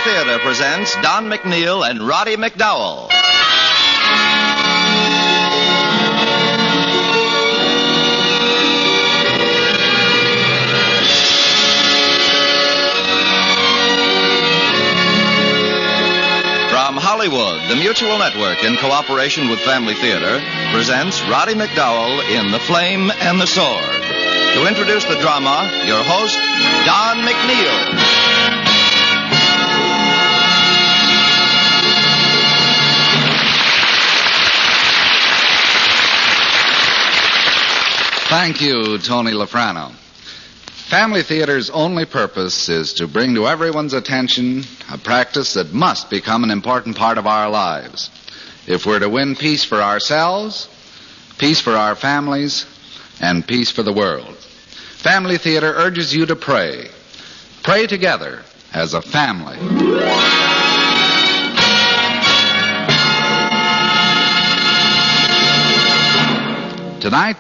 Theater presents Don McNeil and Roddy McDowell. From Hollywood, the Mutual Network, in cooperation with Family Theater, presents Roddy McDowell in The Flame and the Sword. To introduce the drama, your host, Don McNeil. Thank you, Tony Lafrano. Family Theater's only purpose is to bring to everyone's attention a practice that must become an important part of our lives. If we're to win peace for ourselves, peace for our families, and peace for the world. Family Theater urges you to pray. Pray together as a family. Tonight,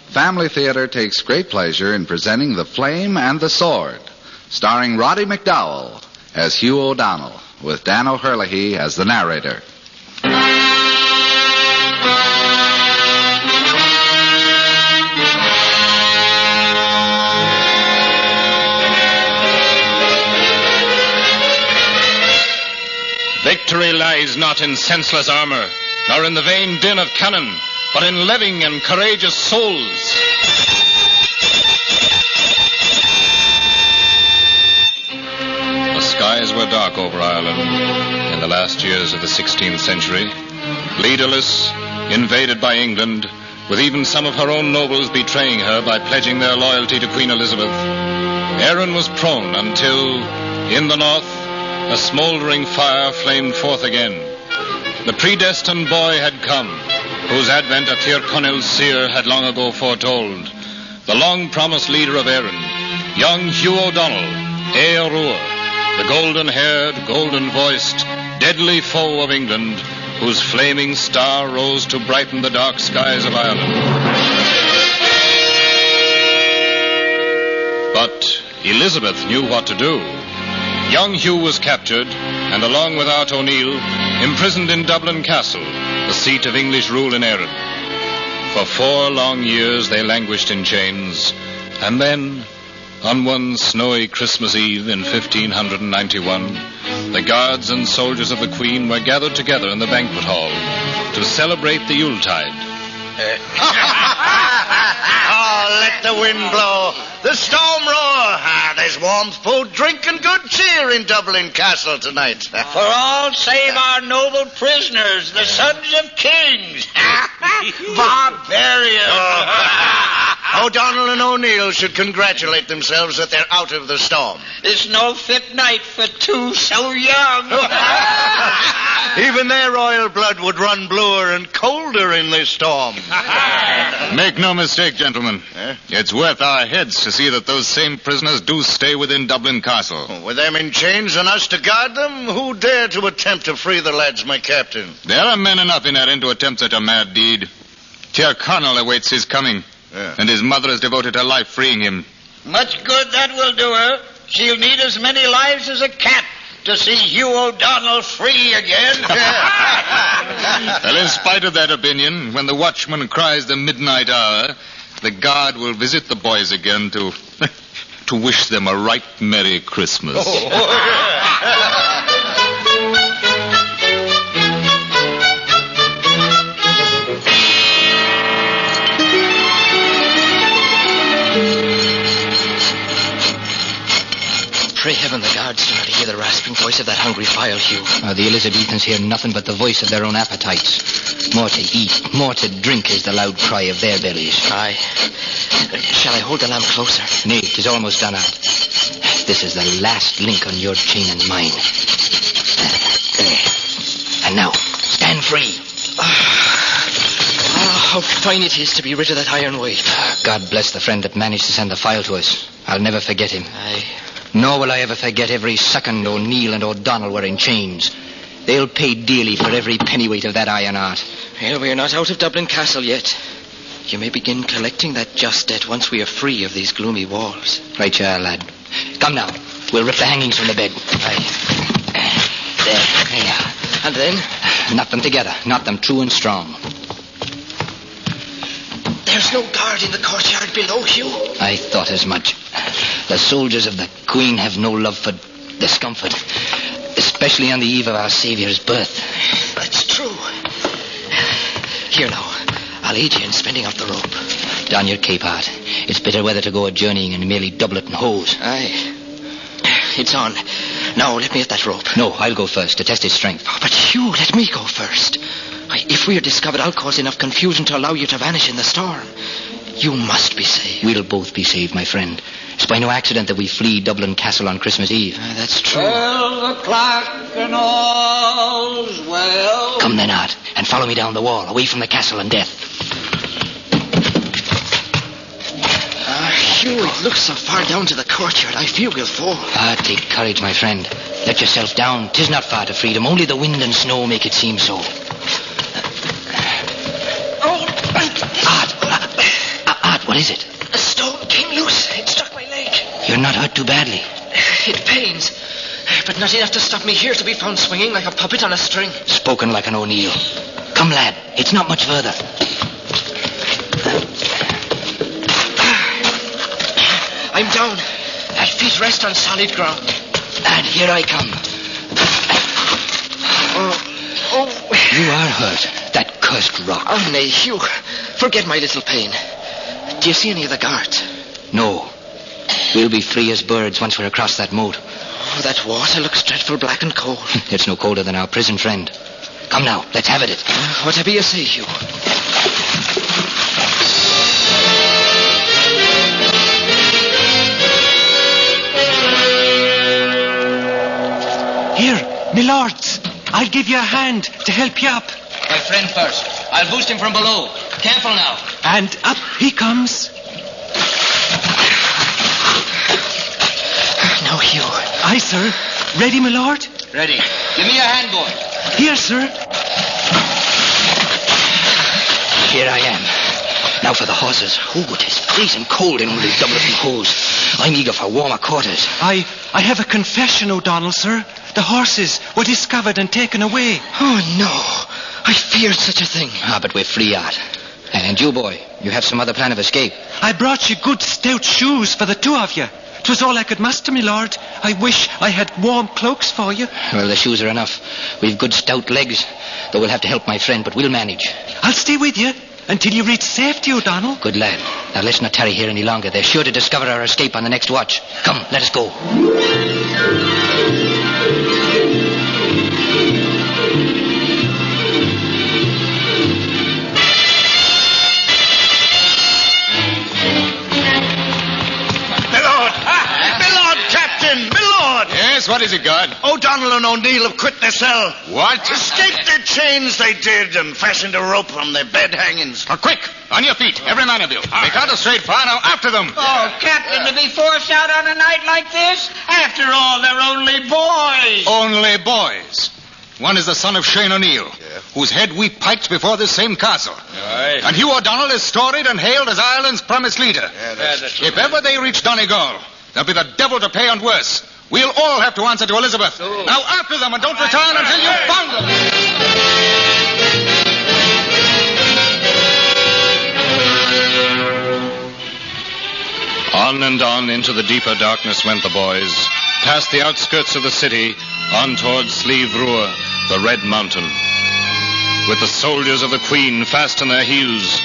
Family Theater takes great pleasure in presenting The Flame and the Sword, starring Roddy McDowell as Hugh O'Donnell, with Dan O'Herlihy as the narrator. Victory lies not in senseless armor, nor in the vain din of cannon, but in living and courageous souls. The skies were dark over Ireland in the last years of the 16th century. Leaderless, invaded by England, with even some of her own nobles betraying her by pledging their loyalty to Queen Elizabeth. Erin was prone until, in the north, a smoldering fire flamed forth again. The predestined boy had come, whose advent a Tyrconnell seer had long ago foretold. The long-promised leader of Erin, young Hugh O'Donnell, Éoruair, the golden-haired, golden-voiced, deadly foe of England, whose flaming star rose to brighten the dark skies of Ireland. But Elizabeth knew what to do. Young Hugh was captured, and along with Art O'Neill, imprisoned in Dublin Castle, the seat of English rule in Erin. For 4 long years they languished in chains, and then, on one snowy Christmas Eve in 1591, the guards and soldiers of the Queen were gathered together in the banquet hall to celebrate the Yuletide. Oh, let the wind blow, the storm roar. There's warm food, drink, and good cheer in Dublin Castle tonight. For all save our noble prisoners, the sons of kings. Barbarians. O'Donnell and O'Neill should congratulate themselves that they're out of the storm. It's no fit night for two so young. Even their royal blood would run bluer and colder in this storm. Make no mistake, gentlemen. It's worth our heads to see that those same prisoners do stay within Dublin Castle. With them in chains and us to guard them, who dare to attempt to free the lads, my captain? There are men enough in Erin to attempt such a mad deed. Tyrconnell awaits his coming, and his mother has devoted her life freeing him. Much good that will do her. She'll need as many lives as a cat to see Hugh O'Donnell free again. Well, in spite of that opinion, when the watchman cries the midnight hour, the guard will visit the boys again to wish them a right Merry Christmas. Pray heaven the guards do not hear the rasping voice of that hungry file, Hugh. The Elizabethans hear nothing but the voice of their own appetites. More to eat, more to drink is the loud cry of their bellies. Aye. Shall I hold the lamp closer? Nay, 'tis almost done out. This is the last link on your chain and mine. There. And now, stand free. How fine it is to be rid of that iron weight. God bless the friend that managed to send the file to us. I'll never forget him. Aye. Nor will I ever forget every second O'Neill and O'Donnell were in chains. They'll pay dearly for every pennyweight of that iron art. Well, we're not out of Dublin Castle yet. You may begin collecting that just debt once we are free of these gloomy walls. Right, you are, lad. Come now. We'll rip the hangings from the bed. Aye. There you are. And then? Knot them together. Knot them true and strong. There's no guard in the courtyard below, Hugh. I thought as much. The soldiers of the Queen have no love for discomfort, especially on the eve of our Saviour's birth. That's true. Here now, I'll aid you in spending out the rope. Don your cape, Art. It's bitter weather to go a journeying in merely doublet and hose. Aye. It's on. Now, let me at that rope. No, I'll go first to test its strength. Oh, but Hugh, let me go first. If we are discovered, I'll cause enough confusion to allow you to vanish in the storm. You must be saved. We'll both be saved, my friend. It's by no accident that we flee Dublin Castle on Christmas Eve. That's true. 12 o'clock and all's well. Come then, Art, and follow me down the wall, away from the castle and death. Hugh, it looks so far down to the courtyard. I fear we'll fall. Take courage, my friend. Let yourself down. 'Tis not far to freedom. Only the wind and snow make it seem so. Art, what is it? A stone came loose. It struck my leg. You're not hurt too badly. It pains, but not enough to stop me here to be found swinging like a puppet on a string. Spoken like an O'Neill. Come, lad. It's not much further. I'm down. My feet rest on solid ground. And here I come. You are hurt. That cursed rock. Oh, nay, Hugh. Forget my little pain. Do you see any of the guards? No. We'll be free as birds once we're across that moat. Oh, that water looks dreadful black and cold. It's no colder than our prison friend. Come now, let's have at it. Whatever you say, Hugh. Here, my lords. I'll give you a hand to help you up. My friend first. I'll boost him from below. Careful now. And up he comes. Now, Hugh. Aye, sir. Ready, my lord? Ready. Give me your hand, boy. Here, sir. Here I am. Now for the horses. Oh, it is freezing cold in only doublet and hose. I'm eager for warmer quarters. I have a confession, O'Donnell, sir. The horses were discovered and taken away. Oh, no. I feared such a thing. But we're free, Art. And you, boy, you have some other plan of escape. I brought you good stout shoes for the two of you. 'Twas all I could muster, my lord. I wish I had warm cloaks for you. Well, the shoes are enough. We've good stout legs, though we'll have to help my friend, but we'll manage. I'll stay with you until you reach safety, O'Donnell. Good lad. Now let's not tarry here any longer. They're sure to discover our escape on the next watch. Come, let us go. Yes, what is it, guard? O'Donnell and O'Neill have quit their cell. What? Escaped their chains, they did, and fastened a rope from their bed hangings. Quick, on your feet, every man of you. Make out a straight fire now, after them. Oh, Captain, to be forced out on a night like this? After all, they're only boys. Only boys. One is the son of Shane O'Neill, whose head we piked before this same castle. Aye. And Hugh O'Donnell is storied and hailed as Ireland's promised leader. If ever they reach Donegal, there'll be the devil to pay and worse. We'll all have to answer to Elizabeth. Now after them, and don't return until you've found them. On and on into the deeper darkness went the boys, past the outskirts of the city, on towards Slieve Ruaidh, the Red Mountain. With the soldiers of the Queen fast on their heels,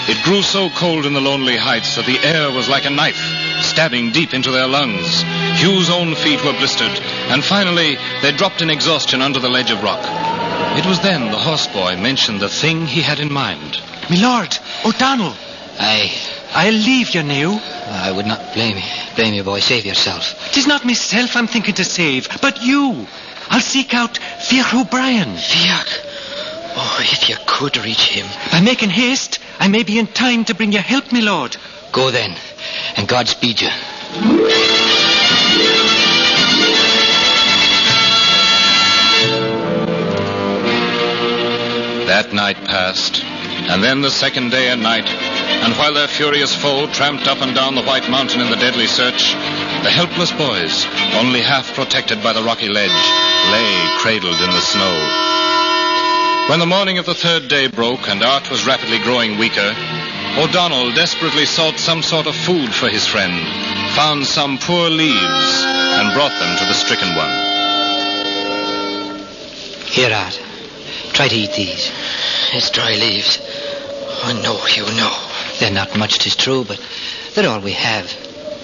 it grew so cold in the lonely heights that the air was like a knife, stabbing deep into their lungs. Hugh's own feet were blistered, and finally they dropped in exhaustion under the ledge of rock. It was then the horseboy mentioned the thing he had in mind. My lord, O'Donnell. I'll leave you now. I would not blame you, boy. Save yourself. 'Tis not myself I'm thinking to save, but you. I'll seek out Fiach O'Brien. Fiach? Oh, if you could reach him. By making haste, I may be in time to bring you help, my lord. Go then, and God speed you. That night passed, and then the second day and night, And while their furious foe tramped up and down the White Mountain in the deadly search, the helpless boys, only half protected by the rocky ledge, lay cradled in the snow. When the morning of the third day broke and Art was rapidly growing weaker, O'Donnell desperately sought some sort of food for his friend, found some poor leaves, and brought them to the stricken one. Here, Art. Try to eat these. It's dry leaves. Oh, no, you know. They're not much, 'tis true, but they're all we have.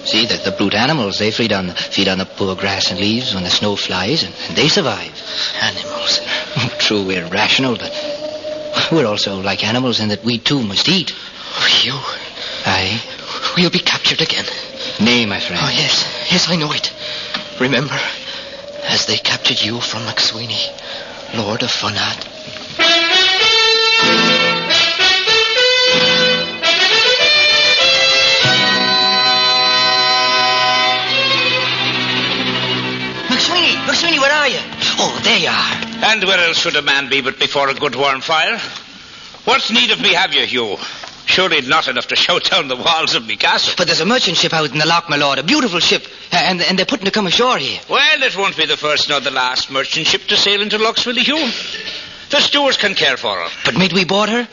See, the brute animals, they feed on the poor grass and leaves when the snow flies, and they survive. Animals? True, we're rational, but we're also like animals in that we too must eat. Oh, you? Aye. We'll be captured again. Nay, my friend. Oh, yes. Yes, I know it. Remember, as they captured you from McSweeney, Lord of Fonad. McSweeney, where are you? Oh, there you are. And where else should a man be but before a good warm fire? What need of me have you, Hugh? Surely not enough to shout down the walls of me castle. But there's a merchant ship out in the loch, my lord, a beautiful ship, and they're putting to come ashore here. Well, it won't be the first nor the last merchant ship to sail into Lochsville, Hugh. The stewards can care for her. But mayn't we board her?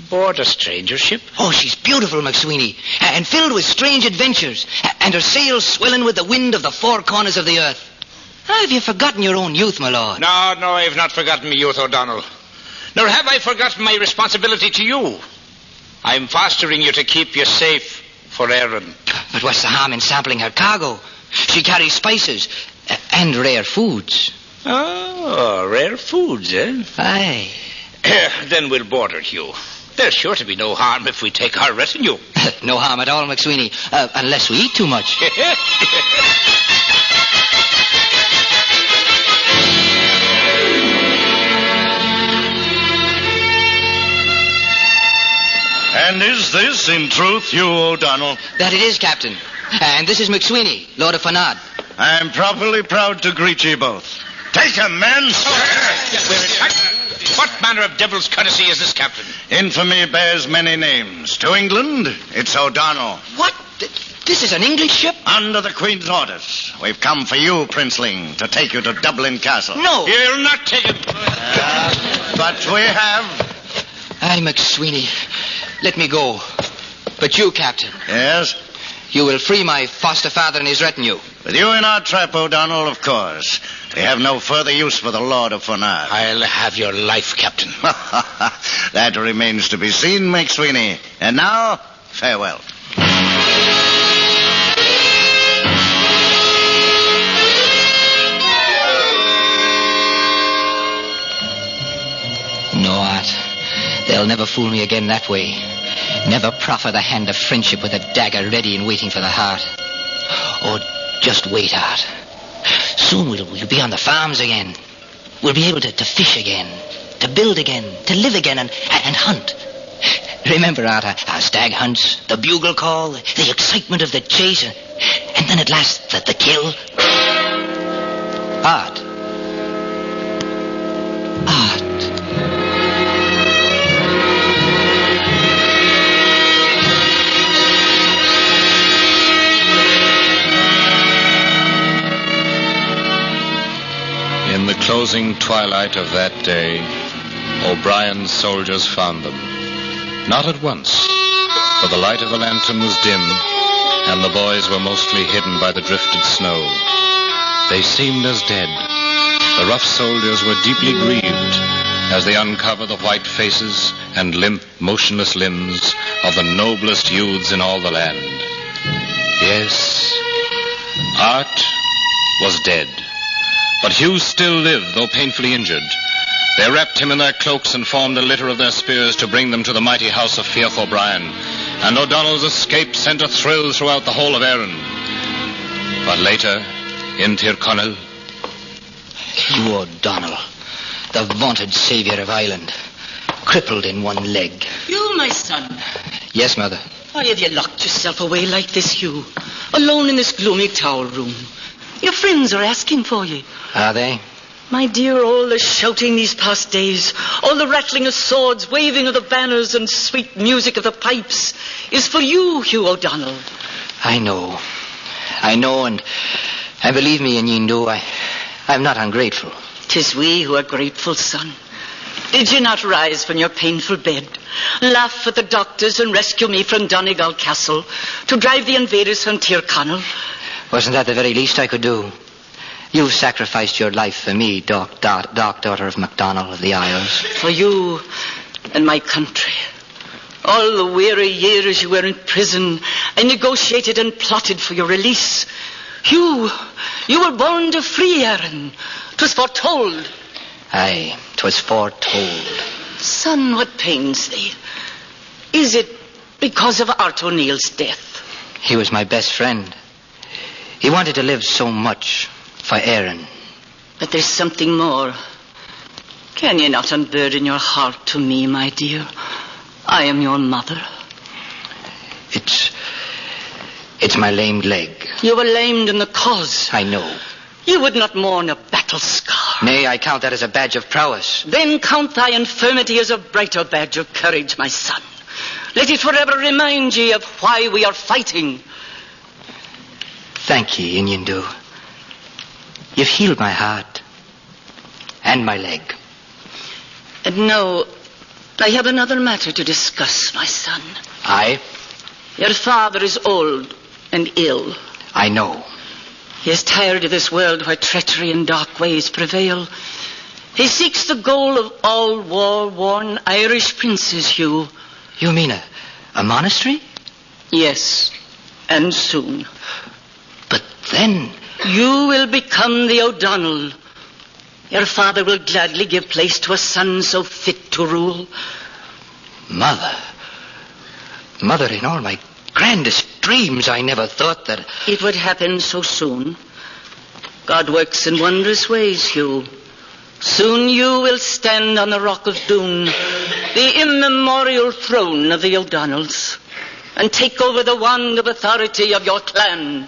Board a stranger ship? Oh, she's beautiful, McSweeney, and filled with strange adventures, and her sails swelling with the wind of the four corners of the earth. Have you forgotten your own youth, my lord? No, I've not forgotten my youth, O'Donnell. Nor have I forgotten my responsibility to you. I'm fostering you to keep you safe for Erin. But what's the harm in sampling her cargo? She carries spices and rare foods. Oh, rare foods, eh? Aye. Then we'll board her, Hugh. There's sure to be no harm if we take our retinue. No harm at all, McSweeney, unless we eat too much. And is this, in truth, you, O'Donnell? That it is, Captain. And this is McSweeney, Lord of Fonad. I'm properly proud to greet ye both. Take him, men! What manner of devil's courtesy is this, Captain? Infamy bears many names. To England, it's O'Donnell. What? This is an English ship? Under the Queen's orders. We've come for you, Princeling, to take you to Dublin Castle. No. You'll not take it. But we have. Aye, McSweeney. Let me go. But you, Captain. Yes? You will free my foster father and his retinue. With you in our trap, O'Donnell, of course. We have no further use for the Lord of Fonad. I'll have your life, Captain. That remains to be seen, McSweeney. And now, farewell. No, Art. They'll never fool me again that way. Never proffer the hand of friendship with a dagger ready and waiting for the heart. Oh, just wait, Art. Soon we'll be on the farms again. We'll be able to fish again, to build again, to live again, and hunt. Remember, Art, our stag hunts, the bugle call, the excitement of the chase, and then at last the kill. Art. Art. In the closing twilight of that day, O'Brien's soldiers found them. Not at once, for the light of the lantern was dim, and the boys were mostly hidden by the drifted snow. They seemed as dead. The rough soldiers were deeply grieved as they uncovered the white faces and limp, motionless limbs of the noblest youths in all the land. Yes, Art was dead. But Hugh still lived, though painfully injured. They wrapped him in their cloaks and formed a litter of their spears to bring them to the mighty house of Fiach O'Brien. And O'Donnell's escape sent a thrill throughout the whole of Erin. But later, in Tyrconnell... Hugh O'Donnell, the vaunted savior of Ireland, crippled in one leg. You, my son. Yes, Mother. Why have you locked yourself away like this, Hugh? Alone in this gloomy tower room. Your friends are asking for you. Are they? My dear, all the shouting these past days, all the rattling of swords, waving of the banners, and sweet music of the pipes is for you, Hugh O'Donnell. I know, and believe me, Inyindu, I'm not ungrateful. 'Tis we who are grateful, son. Did you not rise from your painful bed, laugh at the doctors, and rescue me from Donegal Castle to drive the invaders from Tyrconnell? Wasn't that the very least I could do? You sacrificed your life for me, Doc, daughter of MacDonald of the Isles. For you and my country. All the weary years you were in prison, I negotiated and plotted for your release. You were born to free Erin. 'Twas foretold. Aye, 'twas foretold. Son, what pains thee? Is it because of Art O'Neill's death? He was my best friend. He wanted to live so much for Erin. But there's something more. Can you not unburden your heart to me, my dear? I am your mother. It's my lamed leg. You were lamed in the cause. I know. You would not mourn a battle scar. Nay, I count that as a badge of prowess. Then count thy infirmity as a brighter badge of courage, my son. Let it forever remind ye of why we are fighting. Thank ye, Inyindu. You've healed my heart and my leg. And now, I have another matter to discuss, my son. Aye? Your father is old and ill. I know. He is tired of this world where treachery and dark ways prevail. He seeks the goal of all war-worn Irish princes, Hugh. You mean a monastery? Yes, and soon. But then... You will become the O'Donnell. Your father will gladly give place to a son so fit to rule. Mother, in all my grandest dreams, I never thought that... It would happen so soon. God works in wondrous ways, Hugh. Soon you will stand on the Rock of Doon, the immemorial throne of the O'Donnells, and take over the wand of authority of your clan.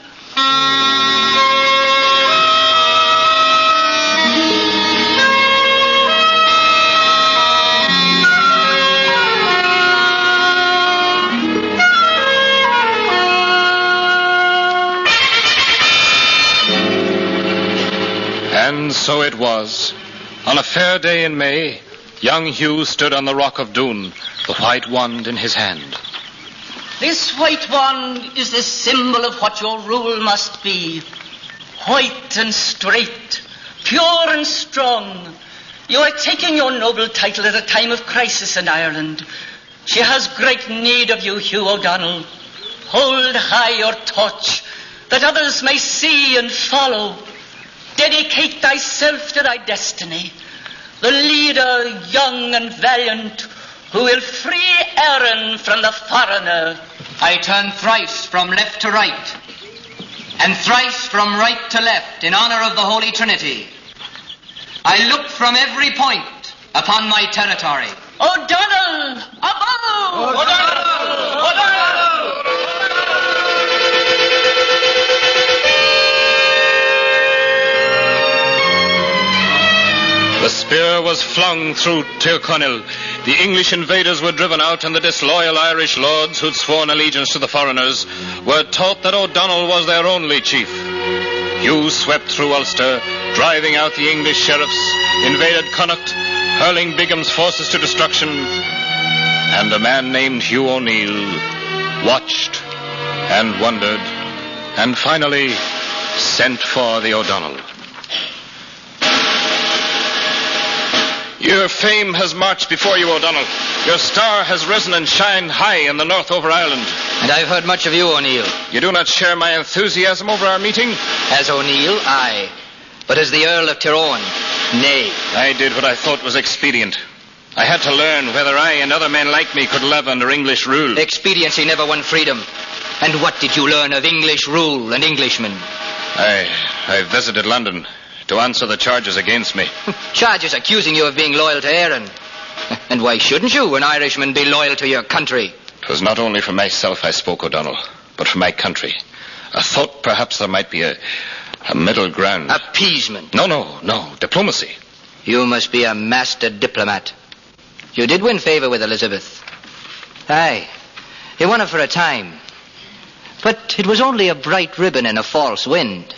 And so it was. On a fair day in May, young Hugh stood on the Rock of Doon, the white wand in his hand. This white wand is the symbol of what your rule must be. White and straight, pure and strong. You are taking your noble title at a time of crisis in Ireland. She has great need of you, Hugh O'Donnell. Hold high your torch, that others may see and follow. Dedicate thyself to thy destiny, the leader young and valiant who will free Erin from the foreigner. I turn thrice from left to right, and thrice from right to left in honor of the Holy Trinity. I look from every point upon my territory. O'Donnell, above! O'Donnell! O'Donnell! The spear was flung through Tyrconnell. The English invaders were driven out, and the disloyal Irish lords who'd sworn allegiance to the foreigners were taught that O'Donnell was their only chief. Hugh swept through Ulster, driving out the English sheriffs, invaded Connacht, hurling Bigham's forces to destruction, and a man named Hugh O'Neill watched and wondered, and finally sent for the O'Donnell. Your fame has marched before you, O'Donnell. Your star has risen and shined high in the north over Ireland. And I've heard much of you, O'Neill. You do not share my enthusiasm over our meeting? As O'Neill, aye. But as the Earl of Tyrone, nay. I did what I thought was expedient. I had to learn whether I and other men like me could live under English rule. Expediency never won freedom. And what did you learn of English rule and Englishmen? I visited London to answer the charges against me. Charges accusing you of being loyal to Erin. And why shouldn't you, an Irishman, be loyal to your country? It was not only for myself I spoke, O'Donnell, but for my country. I thought perhaps there might be a A middle ground. Appeasement. No. Diplomacy. You must be a master diplomat. You did win favor with Elizabeth. Aye. You won it for a time. But it was only a bright ribbon in a false wind.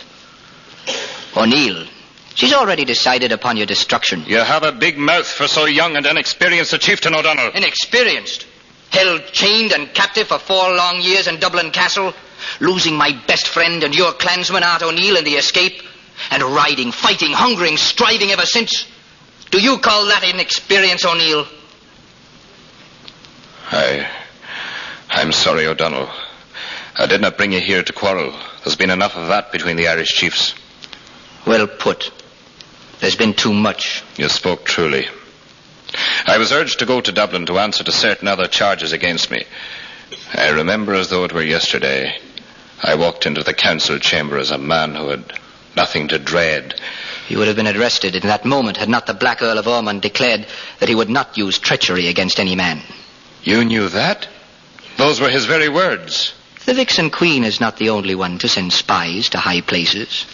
O'Neill, she's already decided upon your destruction. You have a big mouth for so young and inexperienced a chieftain, O'Donnell. Inexperienced? Held chained and captive for 4 long years in Dublin Castle, losing my best friend and your clansman, Art O'Neill, in the escape, and riding, fighting, hungering, striving ever since. Do you call that inexperience, O'Neill? I'm sorry, O'Donnell. I did not bring you here to quarrel. There's been enough of that between the Irish chiefs. Well put. There's been too much. You spoke truly. I was urged to go to Dublin to answer to certain other charges against me. I remember as though it were yesterday. I walked into the council chamber as a man who had nothing to dread. You would have been arrested in that moment had not the Black Earl of Ormond declared that he would not use treachery against any man. You knew that? Those were his very words. The Vixen Queen is not the only one to send spies to high places.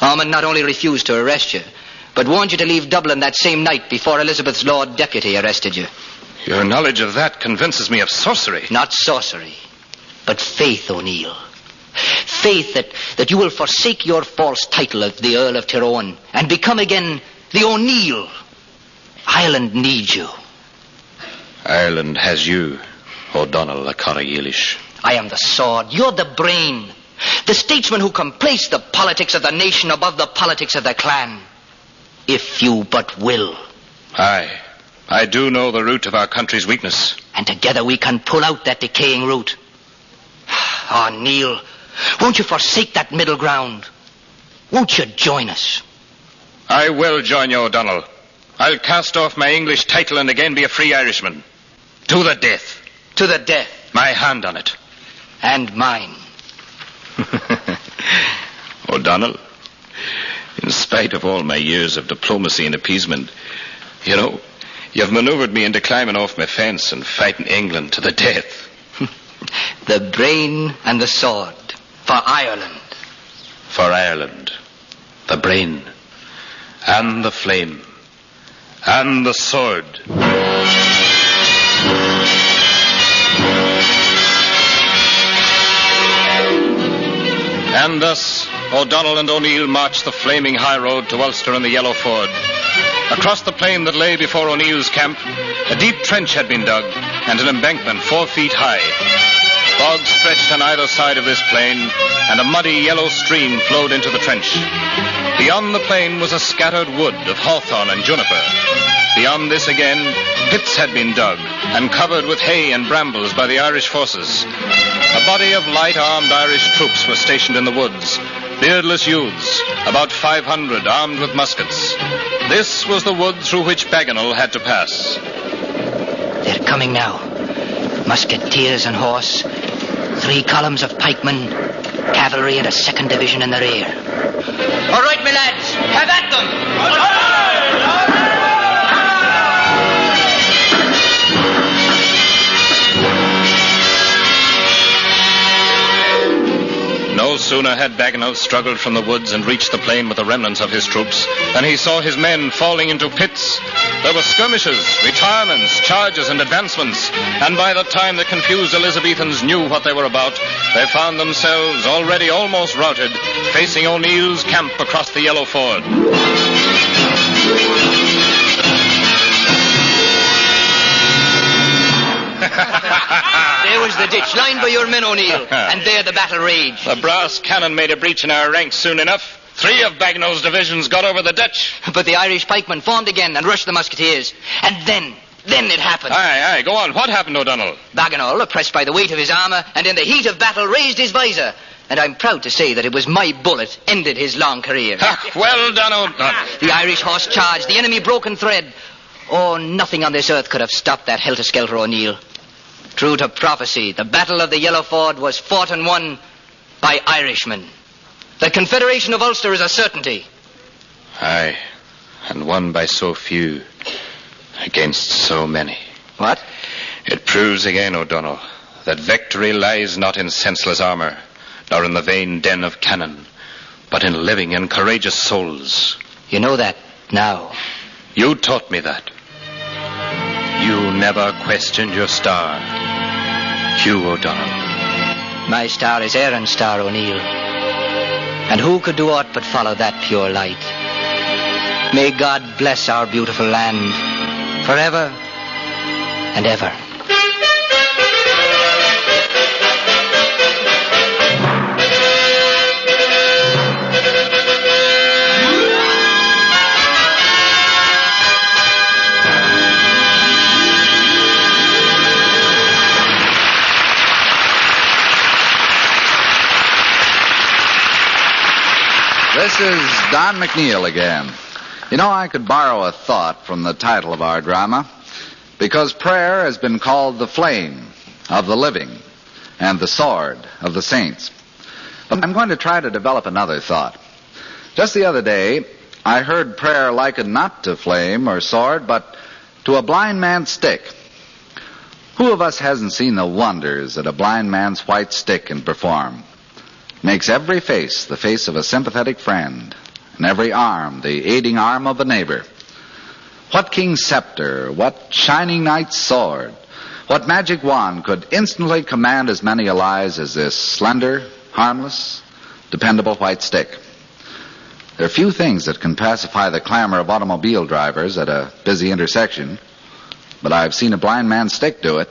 Ormond not only refused to arrest you, but warned you to leave Dublin that same night before Elizabeth's Lord Deputy arrested you. Your knowledge of that convinces me of sorcery. Not sorcery, but faith, O'Neill. Faith that you will forsake your false title of the Earl of Tyrone and become again the O'Neill. Ireland needs you. Ireland has you, O'Donnell O'Carroll. I am the sword, you're the brain. The statesman who can place the politics of the nation above the politics of the clan. If you but will. Aye. I do know the root of our country's weakness. And together we can pull out that decaying root. Neil, won't you forsake that middle ground? Won't you join us? I will join you, O'Donnell. I'll cast off my English title and again be a free Irishman. To the death. To the death. My hand on it. And mine. O'Donnell, in spite of all my years of diplomacy and appeasement, you've maneuvered me into climbing off my fence and fighting England to the death. The brain and the sword. For Ireland. For Ireland. The brain. And the flame. And the sword. And thus, O'Donnell and O'Neill marched the flaming high road to Ulster and the Yellow Ford. Across the plain that lay before O'Neill's camp, a deep trench had been dug, and an embankment 4 feet high. Bogs stretched on either side of this plain, and a muddy yellow stream flowed into the trench. Beyond the plain was a scattered wood of hawthorn and juniper. Beyond this again, pits had been dug and covered with hay and brambles by the Irish forces. A body of light-armed Irish troops were stationed in the woods, beardless youths, about 500 armed with muskets. This was the wood through which Bagenal had to pass. They're coming now. Musketeers and horse, 3 columns of pikemen, cavalry and a 2nd division in the rear. All right, my lads, have at them! No sooner had Bagenal struggled from the woods and reached the plain with the remnants of his troops than he saw his men falling into pits. There were skirmishes, retirements, charges, and advancements, and by the time the confused Elizabethans knew what they were about, they found themselves already almost routed, facing O'Neill's camp across the Yellow Ford. There was the ditch, lined by your men, O'Neill, and there the battle raged. The brass cannon made a breach in our ranks soon enough. 3 of Bagenal's divisions got over the ditch. But the Irish pikemen formed again and rushed the musketeers. And then it happened. Aye, go on. What happened, O'Donnell? Bagenal, oppressed by the weight of his armor, and in the heat of battle, raised his visor. And I'm proud to say that it was my bullet ended his long career. Well done, O'Donnell. The Irish horse charged, the enemy broke in thread. Oh, nothing on this earth could have stopped that helter-skelter O'Neill. True to prophecy, the Battle of the Yellow Ford was fought and won by Irishmen. The Confederation of Ulster is a certainty. Aye, and won by so few against so many. What? It proves again, O'Donnell, that victory lies not in senseless armor, nor in the vain den of cannon, but in living and courageous souls. You know that now. You taught me that. You never questioned your star, Hugh O'Donnell. My star is Erin's star, O'Neill. And who could do aught but follow that pure light? May God bless our beautiful land forever and ever. This is Don McNeil again. You know, I could borrow a thought from the title of our drama, because prayer has been called the flame of the living and the sword of the saints. But I'm going to try to develop another thought. Just the other day, I heard prayer likened not to flame or sword, but to a blind man's stick. Who of us hasn't seen the wonders that a blind man's white stick can perform? Makes every face the face of a sympathetic friend, and every arm the aiding arm of a neighbor. What king's scepter, what shining knight's sword, what magic wand could instantly command as many allies as this slender, harmless, dependable white stick? There are few things that can pacify the clamor of automobile drivers at a busy intersection, but I've seen a blind man's stick do it.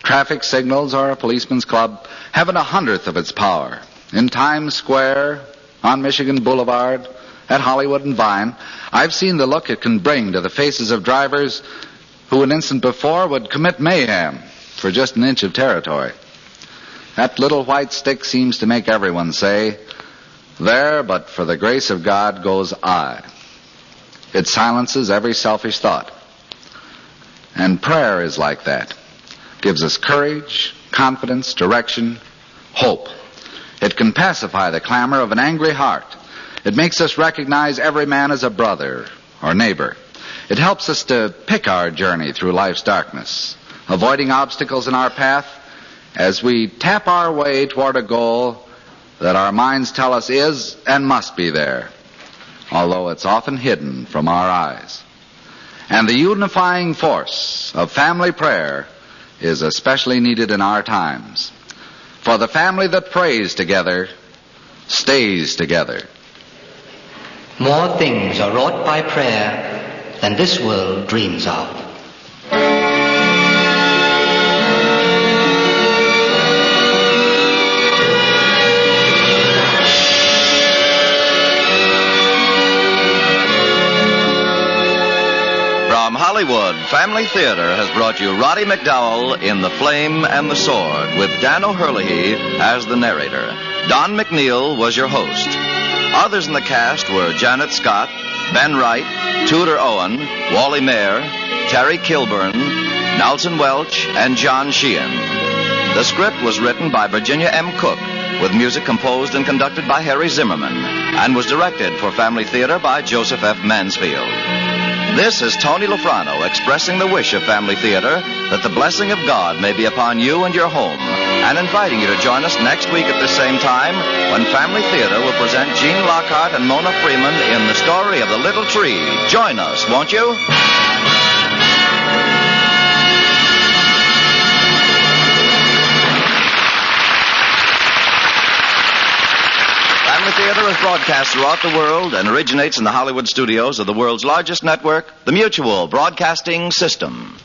Traffic signals or a policeman's club haven't 1/100th of its power. In Times Square, on Michigan Boulevard, at Hollywood and Vine, I've seen the look it can bring to the faces of drivers who an instant before would commit mayhem for just an inch of territory. That little white stick seems to make everyone say, "There, but for the grace of God goes I." It silences every selfish thought. And prayer is like that. Gives us courage, confidence, direction, hope. It can pacify the clamor of an angry heart. It makes us recognize every man as a brother or neighbor. It helps us to pick our journey through life's darkness, avoiding obstacles in our path as we tap our way toward a goal that our minds tell us is and must be there, although it's often hidden from our eyes. And the unifying force of family prayer is especially needed in our times. For the family that prays together stays together. More things are wrought by prayer than this world dreams of. From Hollywood, Family Theater has brought you Roddy McDowall in The Flame and the Sword, with Dan O'Herlihy as the narrator. Don McNeil was your host. Others in the cast were Janet Scott, Ben Wright, Tudor Owen, Wally Mayer, Terry Kilburn, Nelson Welch, and John Sheehan. The script was written by Virginia M. Cook, with music composed and conducted by Harry Zimmerman, and was directed for Family Theater by Joseph F. Mansfield. This is Tony Lofrano expressing the wish of Family Theater that the blessing of God may be upon you and your home, and inviting you to join us next week at the same time when Family Theater will present Gene Lockhart and Mona Freeman in The Story of the Little Tree. Join us, won't you? Family Theater is broadcast throughout the world and originates in the Hollywood studios of the world's largest network, the Mutual Broadcasting System.